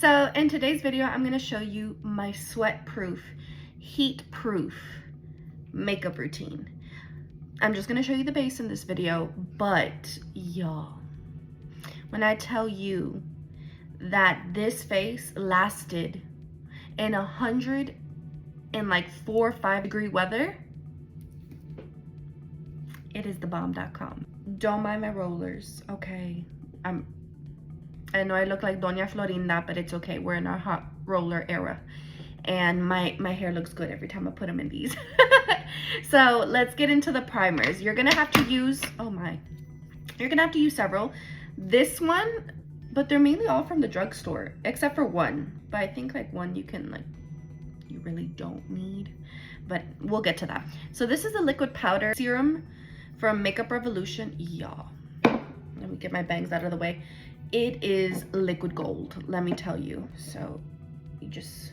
So in today's video, I'm gonna show you my sweat-proof, heat-proof makeup routine. I'm just gonna show you the base in this video, but y'all, when I tell you that this face lasted in 104 or 5 degree weather, it is the Balm.com. Don't mind my rollers, okay? I know I look like Doña Florinda, but it's okay. We're in our hot roller era. And my hair looks good every time I put them in these. So let's get into the primers. You're gonna have to use, you're gonna have to use several. This one, but they're mainly all from the drugstore, except for one. But I think like one you can you really don't need, but we'll get to that. So this is a liquid powder serum from Makeup Revolution. Y'all, let me get my bangs out of the way. It is liquid gold, let me tell you. So you just,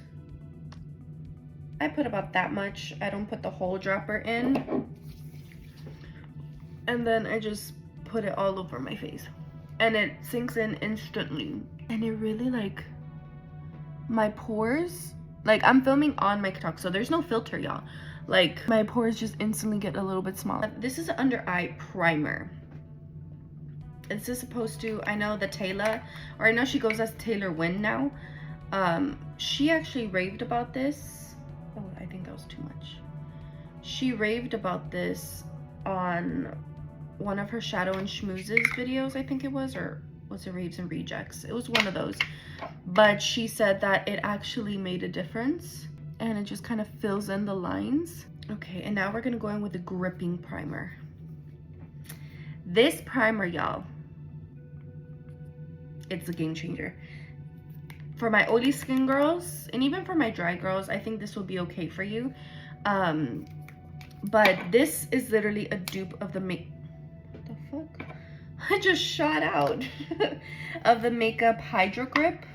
I put about that much. I don't put the whole dropper in. And then I just put it all over my face. And it sinks in instantly. And it really my pores, I'm filming on my TikTok, so there's no filter, y'all. My pores just instantly get a little bit smaller. This is an under eye primer. This is supposed to, I know the Taylor, or I know she goes as Taylor Wynn now. She actually raved about this. Oh, I think that was too much. She raved about this on one of her Shadow and Schmoozes videos, I think it was, or was it Raves and Rejects? It was one of those. But she said that it actually made a difference and it just kind of fills in the lines. Okay, and now we're gonna go in with the gripping primer. This primer, y'all, it's a game changer. For my oily skin girls, and even for my dry girls, I think this will be okay for you. But this is literally a dupe of the what the fuck? I just shot out of the Makeup Hydro Grip,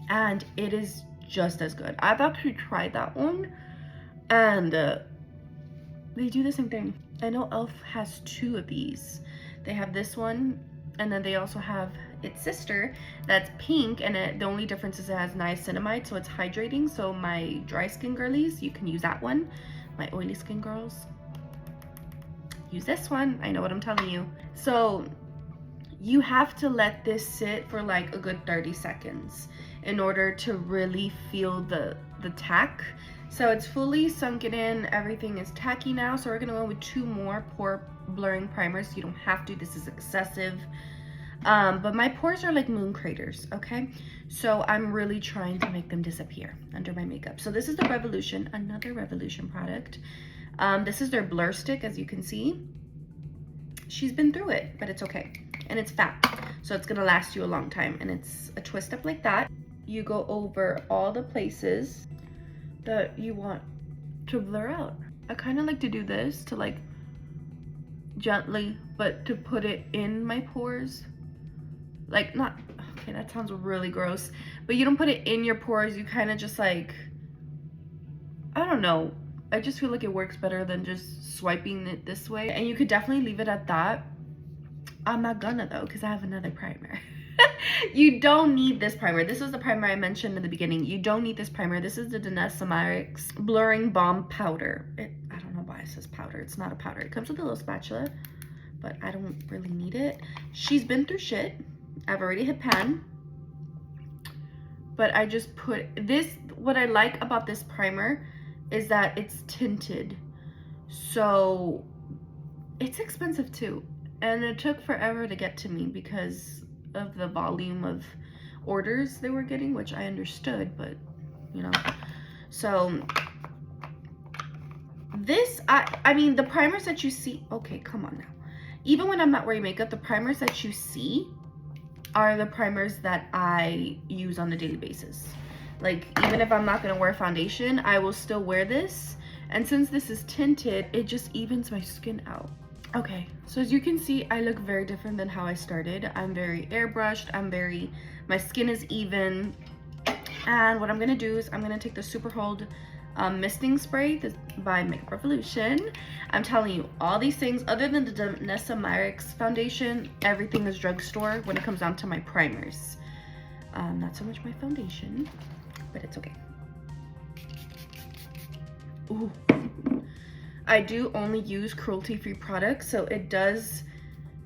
and it is just as good. I've actually tried that one, and they do the same thing. I know e.l.f. has 2 of these. They have this one, and then they also have its sister that's pink, and the only difference is it has niacinamide, so it's hydrating. So my dry skin girlies, you can use that one. My oily skin girls, use this one. I know what I'm telling you. So you have to let this sit for a good 30 seconds in order to really feel the tack. So it's fully sunken in, everything is tacky now. So we're gonna go with 2 more pore blurring primers. You don't have to, this is excessive. But my pores are like moon craters, okay? So I'm really trying to make them disappear under my makeup. So this is the Revolution, another Revolution product. This is their blur stick, as you can see. She's been through it, but it's okay. And it's fat, so it's gonna last you a long time. And it's a twist up like that. You go over all the places that you want to blur out. I kind of like to do this to gently, but to put it in my pores. Not, okay, that sounds really gross, but you don't put it in your pores. You kind of just I don't know. I just feel like it works better than just swiping it this way. And you could definitely leave it at that. I'm not gonna though, because I have another primer. You don't need this primer. This is the primer I mentioned in the beginning. You don't need this primer. This is the Dynessa Myricks Blurring Balm Powder. I don't know why it says powder. It's not a powder. It comes with a little spatula, but I don't really need it. She's been through shit. I've already hit pan. But I just put this. What I like about this primer is that it's tinted. So it's expensive too. And it took forever to get to me because of the volume of orders they were getting, which I understood, but you know. So this, I mean, the primers that you see, okay, come on now. Even when I'm not wearing makeup, the primers that you see are the primers that I use on a daily basis. Even if I'm not gonna wear foundation, I will still wear this. And since this is tinted, it just evens my skin out. Okay, so as you can see, I look very different than how I started. I'm very airbrushed, my skin is even. And what I'm gonna do is I'm gonna take the Super Hold misting spray by Makeup Revolution. I'm telling you, all these things, other than the Dynessa Myricks foundation, everything is drugstore when it comes down to my primers. Not so much my foundation, but it's okay. Ooh. I do only use cruelty-free products, so it does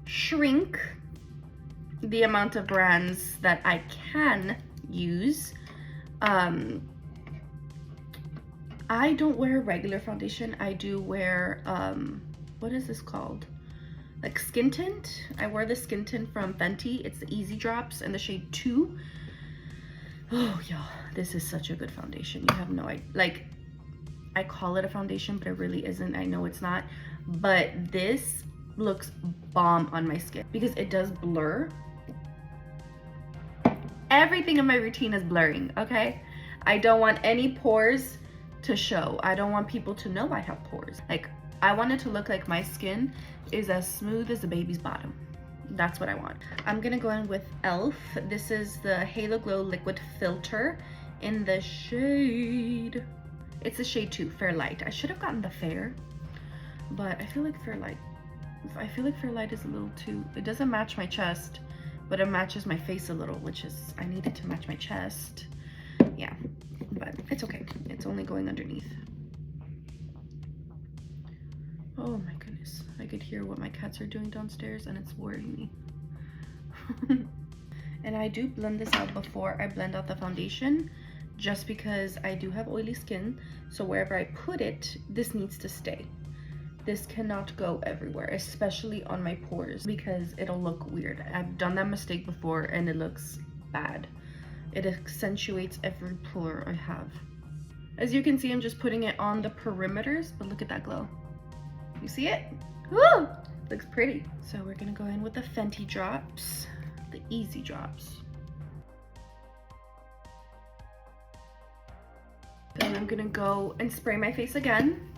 shrink the amount of brands that I can use. I don't wear regular foundation. I do wear, what is this called? Like skin tint. I wear the skin tint from Fenty. It's the Easy Drops in the shade 2. Oh, y'all, this is such a good foundation. You have no idea. Like, I call it a foundation, but it really isn't. I know it's not. But this looks bomb on my skin because it does blur. Everything in my routine is blurring, okay? I don't want any pores to show. I don't want people to know I have pores. Like, I want it to look like my skin is as smooth as a baby's bottom. That's what I want. I'm gonna go in with e.l.f. This is the Halo Glow Liquid Filter in the shade, it's the shade 2, Fair Light. I should have gotten the Fair, but I feel like Fair Light is a little too, it doesn't match my chest, but it matches my face a little, which is, I need it to match my chest. Yeah, but it's okay. It's only going underneath. Oh my goodness. I could hear what my cats are doing downstairs and it's worrying me. And I do blend this out before I blend out the foundation, just because I do have oily skin. So wherever I put it, this needs to stay. This cannot go everywhere, especially on my pores, because it'll look weird. I've done that mistake before and it looks bad. It accentuates every pore I have. As you can see, I'm just putting it on the perimeters, but look at that glow. You see it? Woo! Looks pretty. So we're gonna go in with the Fenty drops, the Easy Drops. Then I'm gonna go and spray my face again.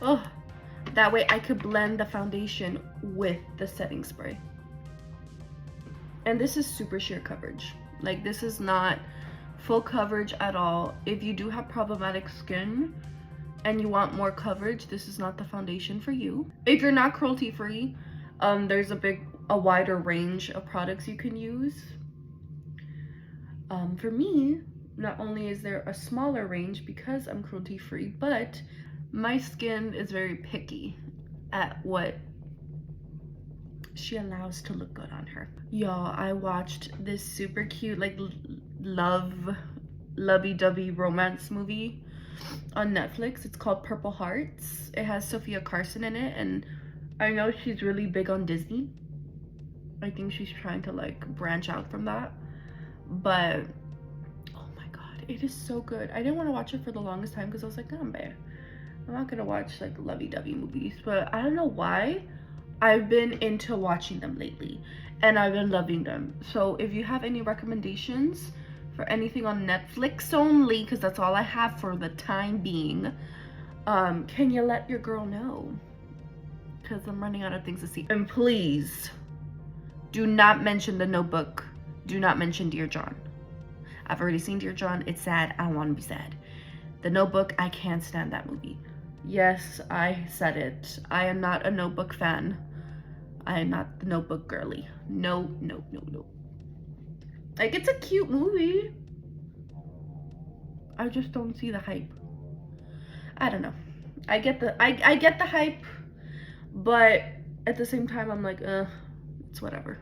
Oh, that way I could blend the foundation with the setting spray. And this is super sheer coverage. Like, this is not full coverage at all. If you do have problematic skin and you want more coverage, this is not the foundation for you. If you're not cruelty free, there's a wider range of products you can use. For me, not only is there a smaller range because I'm cruelty free, but my skin is very picky at what she allows to look good on her. Y'all, I watched this super cute, like, lovey-dovey romance movie on Netflix. It's called Purple Hearts. It has Sophia Carson in it, and I know she's really big on Disney. I think she's trying to, like, branch out from that. But, oh my god, it is so good. I didn't want to watch it for the longest time because I was like, I'm not gonna watch, like, lovey-dovey movies. But I don't know why. I've been into watching them lately and I've been loving them. So if you have any recommendations for anything on Netflix only, because that's all I have for the time being, can you let your girl know? Because I'm running out of things to see. And please do not mention The Notebook. Do not mention Dear John. I've already seen Dear John. It's sad. I don't want to be sad. The Notebook, I can't stand that movie. Yes, I said it. I am not a Notebook fan. I am not the Notebook girly. No. Like, it's a cute movie. I just don't see the hype. I don't know. I get the hype, but at the same time I'm like, it's whatever.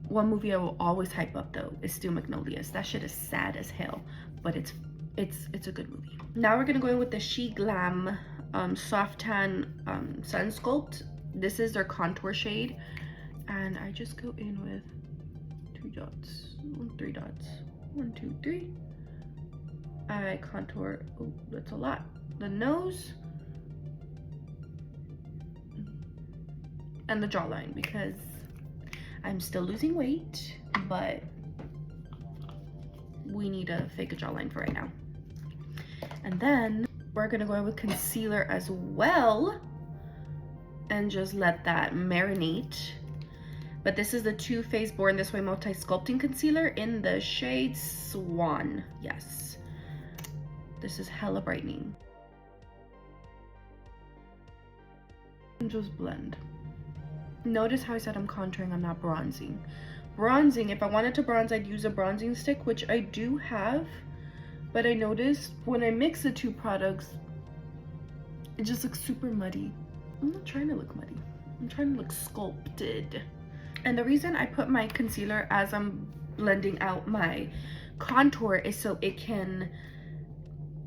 One movie I will always hype up though is Steel Magnolias. That shit is sad as hell, but it's a good movie. Now we're gonna go in with the She Glam Soft Tan Sun Sculpt. This is their contour shade, and I just go in with 3 dots. 1, 2, 3. I contour, oh, that's a lot. The nose and the jawline, because I'm still losing weight, but we need a fake jawline for right now. And then we're gonna go in with concealer as well and just let that marinate. But this is the Too Faced Born This Way Multi Sculpting Concealer in the shade Swan. Yes, this is hella brightening. And just blend. Notice how I said I'm contouring, I'm not bronzing. Bronzing, if I wanted to bronze, I'd use a bronzing stick, which I do have. But I noticed when I mix the two products, it just looks super muddy. I'm not trying to look muddy. I'm trying to look sculpted. And the reason I put my concealer as I'm blending out my contour is so it can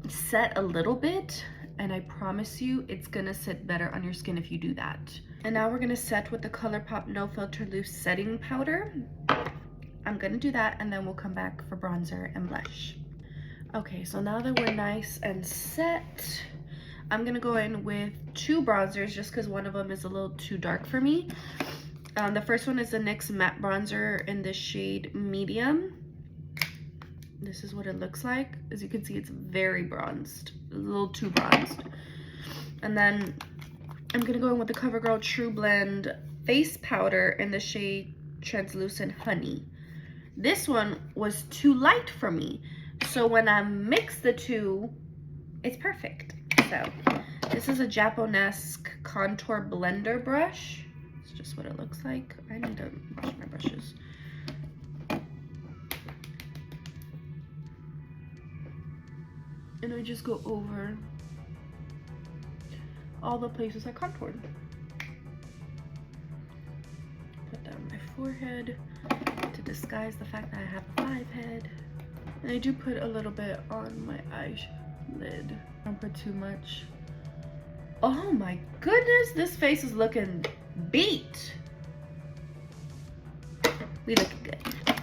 set a little bit. And I promise you, it's gonna sit better on your skin if you do that. And now we're gonna set with the ColourPop No Filter Loose Setting Powder. I'm gonna do that and then we'll come back for bronzer and blush. Okay, so now that we're nice and set, I'm gonna go in with two bronzers just because one of them is a little too dark for me. The first one is the NYX Matte Bronzer in the shade Medium. This is what it looks like. As you can see, it's very bronzed, a little too bronzed. And then I'm gonna go in with the CoverGirl True Blend Face Powder in the shade Translucent Honey. This one was too light for me. So when I mix the two, it's perfect. So this is a Japonesque contour blender brush. It's just what it looks like. I need to wash my brushes. And I just go over all the places I contoured. Put that on my forehead to disguise the fact that I have a 5 head. And I do put a little bit on my eyelid. Don't put too much. Oh my goodness, this face is looking beat. We looking good.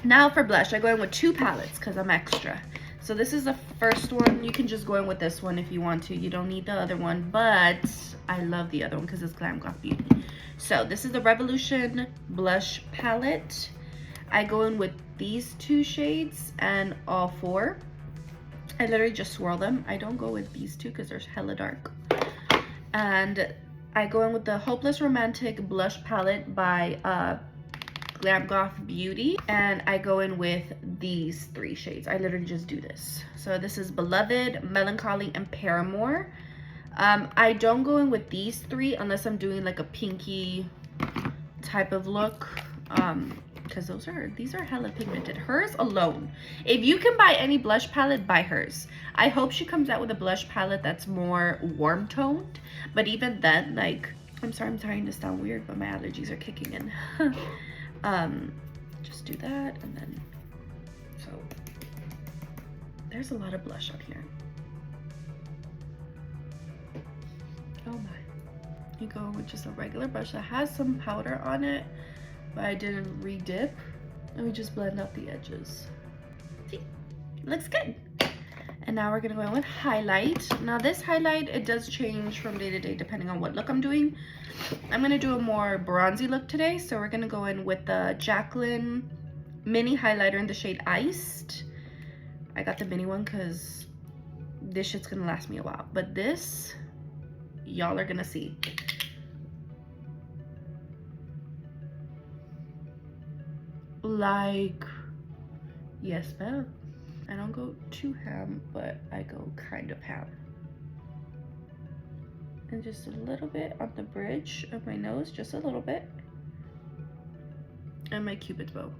Now for blush, I go in with 2 palettes because I'm extra. So this is the first one. You can just go in with this one if you want to. You don't need the other one, but I love the other one because it's Glam Goth Beauty. So this is the Revolution Blush Palette. I go in with these 2 shades and all 4. I literally just swirl them. I don't go with these 2 because they're hella dark. And I go in with the Hopeless Romantic Blush Palette by Glam Goth Beauty, and I go in with these 3 shades. I literally just do this. So this is Beloved, Melancholy, and Paramour. I don't go in with these 3 unless I'm doing like a pinky type of look, because these are hella pigmented. Hers alone, if you can buy any blush palette, buy hers. I hope she comes out with a blush palette that's more warm toned, but even then, like, I'm sorry, I'm trying to sound weird, but my allergies are kicking in. Just do that, and then, so there's a lot of blush on here. Oh my. You go with just a regular brush that has some powder on it, but I didn't re-dip, and we just blend out the edges. See, looks good. And now we're gonna go in with highlight. Now this highlight, it does change from day to day depending on what look I'm doing. I'm gonna do a more bronzy look today, so we're gonna go in with the Jaclyn mini highlighter in the shade Iced. I got the mini one because this shit's gonna last me a while, but this, y'all are gonna see. Like, yes ma'am. I don't go too ham, but I go kind of ham. And just a little bit on the bridge of my nose, just a little bit. And my Cupid's bow.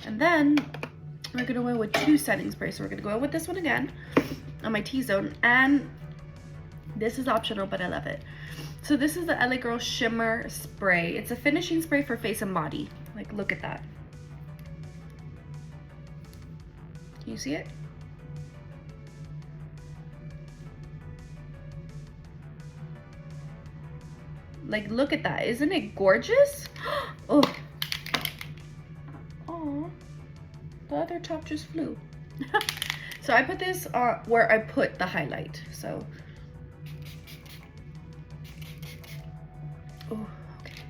And then we're gonna go in with 2 setting sprays. So we're gonna go in with this one again on my T-zone. And this is optional, but I love it. So this is the LA Girl Shimmer Spray. It's a finishing spray for face and body. Like, look at that. Can you see it? Like, look at that. Isn't it gorgeous? Oh. Oh. The other top just flew. So I put this where I put the highlight. So. Oh, okay.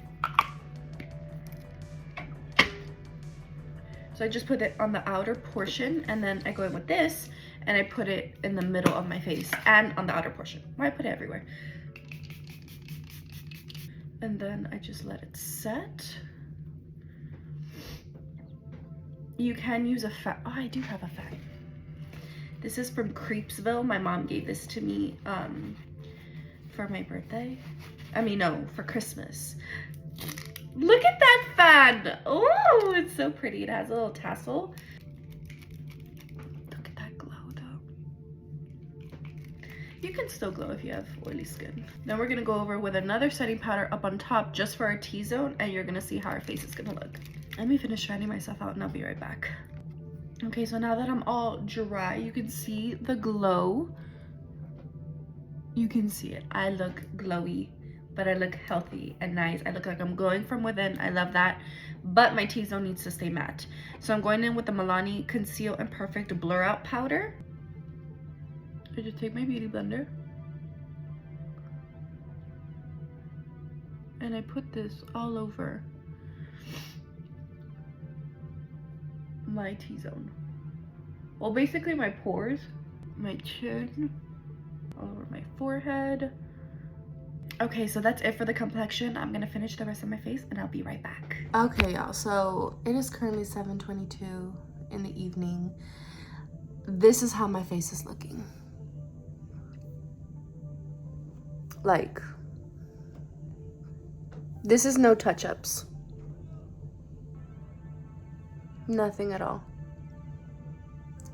So I just put it on the outer portion, and then I go in with this and I put it in the middle of my face and on the outer portion. I put it everywhere. And then I just let it set. You can use a fan. Oh, I do have a fan. This is from Creepsville. My mom gave this to me for my birthday. I mean, no, for Christmas. Look at that fan. Oh, it's so pretty. It has a little tassel. Look at that glow though. You can still glow if you have oily skin. Then we're gonna go over with another setting powder up on top just for our T-zone, and you're gonna see how our face is gonna look. Let me finish shining myself out and I'll be right back. Okay, so now that I'm all dry, you can see the glow. You can see it. I look glowy, but I look healthy and nice. I look like I'm glowing from within. I love that. But my T-zone needs to stay matte. So I'm going in with the Milani Conceal and Perfect Blur Out Powder. I just take my beauty blender. And I put this all over my T-zone. Well, basically my pores, my chin, all over my forehead. Okay, so that's it for the complexion. I'm gonna finish the rest of my face and I'll be right back. Okay, y'all, so it is currently 7:22 in the evening. This is how my face is looking. Like, this is no touch-ups. Nothing at all.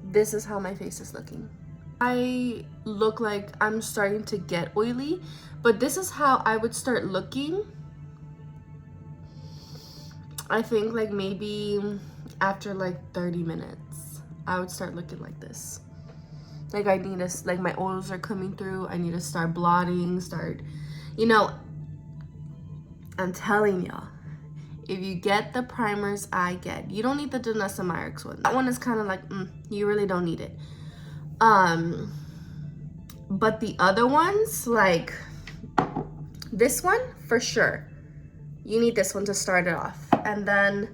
This is how my face is looking. I look like I'm starting to get oily, but this is how I would start looking. I think like maybe after like 30 minutes, I would start looking like this. Like I need to, like my oils are coming through. I need to start blotting, you know, I'm telling y'all. If you get the primers I get, you don't need the Dynessa Myricks one. That one is kind of like, you really don't need it. But the other ones, like this one, for sure. You need this one to start it off. And then,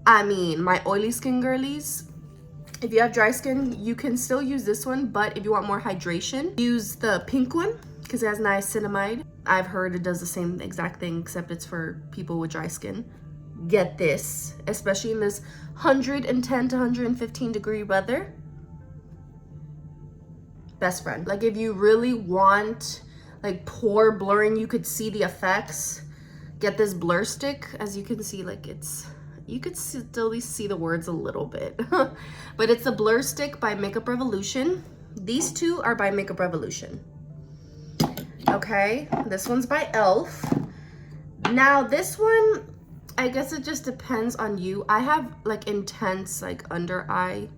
I mean, my oily skin girlies, if you have dry skin, you can still use this one. But if you want more hydration, use the pink one because it has niacinamide. I've heard it does the same exact thing, except it's for people with dry skin. Get this, especially in this 110 to 115 degree weather. Best friend. Like if you really want like pore blurring, you could see the effects. Get this blur stick. As you can see, like you could still see the words a little bit. But it's a blur stick by Makeup Revolution. These two are by Makeup Revolution. Okay, this one's by e.l.f. Now this one, I guess it just depends on you. I have like intense like under eye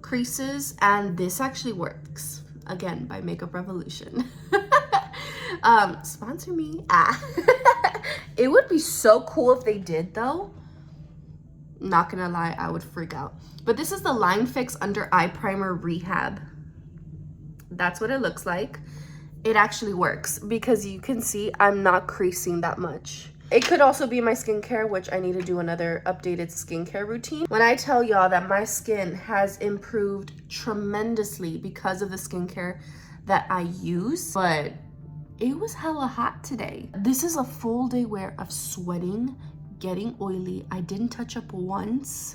creases, and this actually works. Again, by Makeup Revolution. Sponsor me. It would be so cool if they did though. Not gonna lie, I would freak out. But this is the Line Fix Under Eye Primer Rehab. That's what it looks like. It actually works because you can see I'm not creasing that much. It could also be my skincare, which I need to do another updated skincare routine. When I tell y'all that my skin has improved tremendously because of the skincare that I use, but it was hella hot today. This is a full day wear of sweating, getting oily. I didn't touch up once.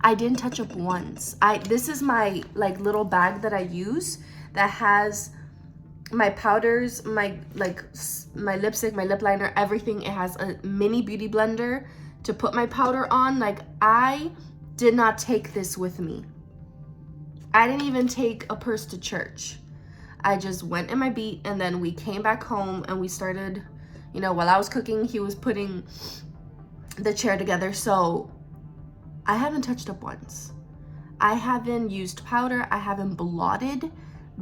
This is my like little bag that I use that has my powders, my lipstick, my lip liner, everything. It has a mini beauty blender to put my powder on. Like I did not take this with me. I didn't even take a purse to church. I just went in my beat, and then we came back home and we started, you know, while I was cooking, he was putting the chair together. So I haven't touched up once. I haven't used powder. I haven't blotted.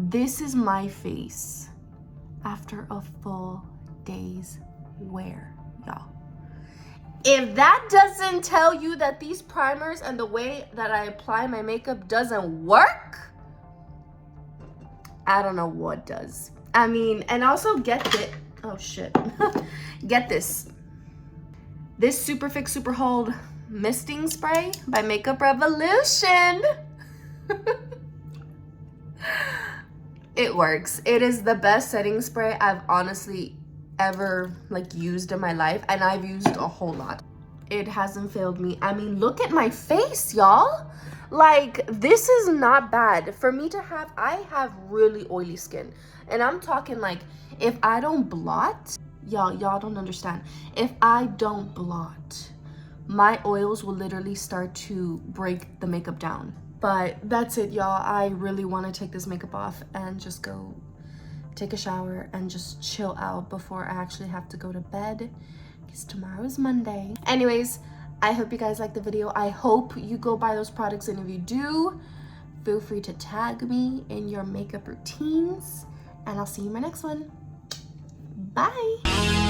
This is my face after a full day's wear, y'all. If that doesn't tell you that these primers and the way that I apply my makeup doesn't work, I don't know what does. I mean, and also get it. Oh shit. Get this. This Super Fix Super Hold misting spray by Makeup Revolution. It works. It is the best setting spray I've honestly ever like used in my life, and I've used a whole lot. It hasn't failed me. I mean, look at my face, y'all. Like, this is not bad for me to have. I have really oily skin, and I'm talking like if I don't blot, y'all don't understand. If I don't blot, my oils will literally start to break the makeup down. But that's it, y'all. I really want to take this makeup off and just go take a shower and just chill out before I actually have to go to bed, because tomorrow is Monday. Anyways, I hope you guys liked the video. I hope you go buy those products, and if you do, feel free to tag me in your makeup routines, and I'll see you in my next one. Bye.